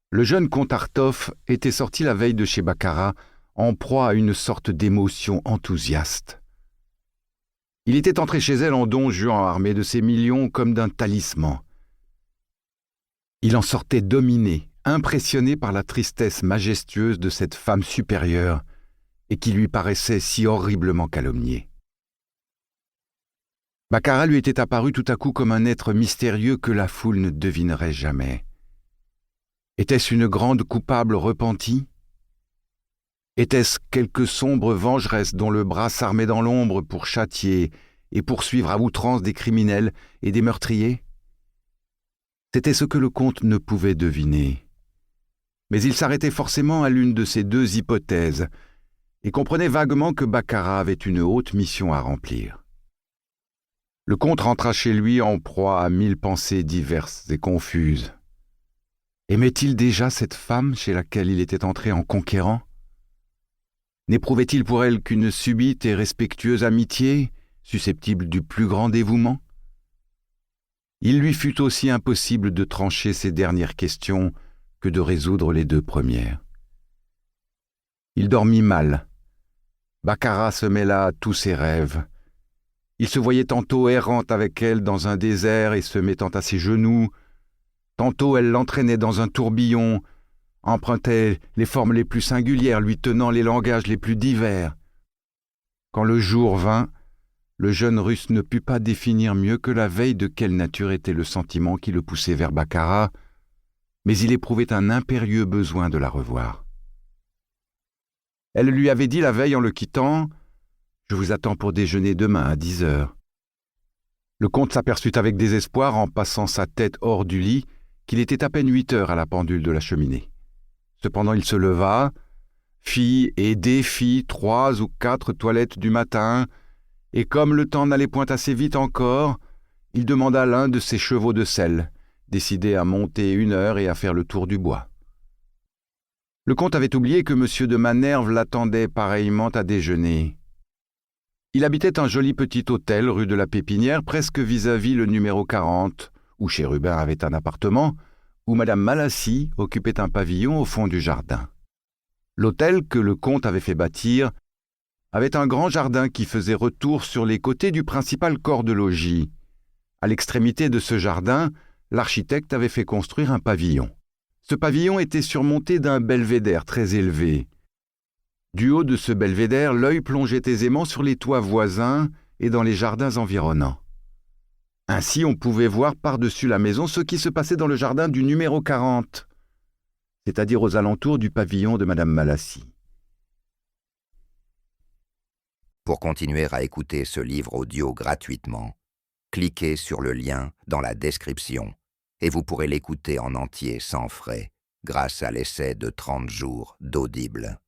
Le jeune comte Artov était sorti la veille de chez Baccarat, en proie à une sorte d'émotion enthousiaste. Il était entré chez elle en don Juan armé de ses millions comme d'un talisman. Il en sortait dominé, impressionné par la tristesse majestueuse de cette femme supérieure et qui lui paraissait si horriblement calomniée. Baccarat lui était apparu tout à coup comme un être mystérieux que la foule ne devinerait jamais. Était-ce une grande coupable repentie ? Était-ce quelque sombre vengeresse dont le bras s'armait dans l'ombre pour châtier et poursuivre à outrance des criminels et des meurtriers ? C'était ce que le comte ne pouvait deviner. Mais il s'arrêtait forcément à l'une de ces deux hypothèses et comprenait vaguement que Baccarat avait une haute mission à remplir. Le comte rentra chez lui en proie à 1000 pensées diverses et confuses. Aimait-il déjà cette femme chez laquelle il était entré en conquérant ? N'éprouvait-il pour elle qu'une subite et respectueuse amitié, susceptible du plus grand dévouement ? Il lui fut aussi impossible de trancher ces dernières questions que de résoudre les deux premières. Il dormit mal. Baccarat se mêla à tous ses rêves. Il se voyait tantôt errant avec elle dans un désert et se mettant à ses genoux, tantôt elle l'entraînait dans un tourbillon, empruntait les formes les plus singulières, lui tenant les langages les plus divers. Quand le jour vint, le jeune Russe ne put pas définir mieux que la veille de quelle nature était le sentiment qui le poussait vers Baccarat, mais il éprouvait un impérieux besoin de la revoir. Elle lui avait dit la veille en le quittant « Je vous attends pour déjeuner demain à 10 heures. » Le comte s'aperçut avec désespoir, en passant sa tête hors du lit, qu'il était à peine 8 heures à la pendule de la cheminée. Cependant il se leva, fit et défit 3 ou 4 toilettes du matin, et comme le temps n'allait point assez vite encore, il demanda l'un de ses chevaux de selle, décidé à monter 1 heure et à faire le tour du bois. Le comte avait oublié que M. de Manerve l'attendait pareillement à déjeuner. Il habitait un joli petit hôtel rue de la Pépinière, presque vis-à-vis le numéro 40, où Chérubin avait un appartement, où Madame Malassis occupait un pavillon au fond du jardin. L'hôtel que le comte avait fait bâtir avait un grand jardin qui faisait retour sur les côtés du principal corps de logis. À l'extrémité de ce jardin, l'architecte avait fait construire un pavillon. Ce pavillon était surmonté d'un belvédère très élevé. Du haut de ce belvédère, l'œil plongeait aisément sur les toits voisins et dans les jardins environnants. Ainsi, on pouvait voir par-dessus la maison ce qui se passait dans le jardin du numéro 40, c'est-à-dire aux alentours du pavillon de Madame Malassis. Pour continuer à écouter ce livre audio gratuitement, cliquez sur le lien dans la description et vous pourrez l'écouter en entier sans frais grâce à l'essai de 30 jours d'Audible.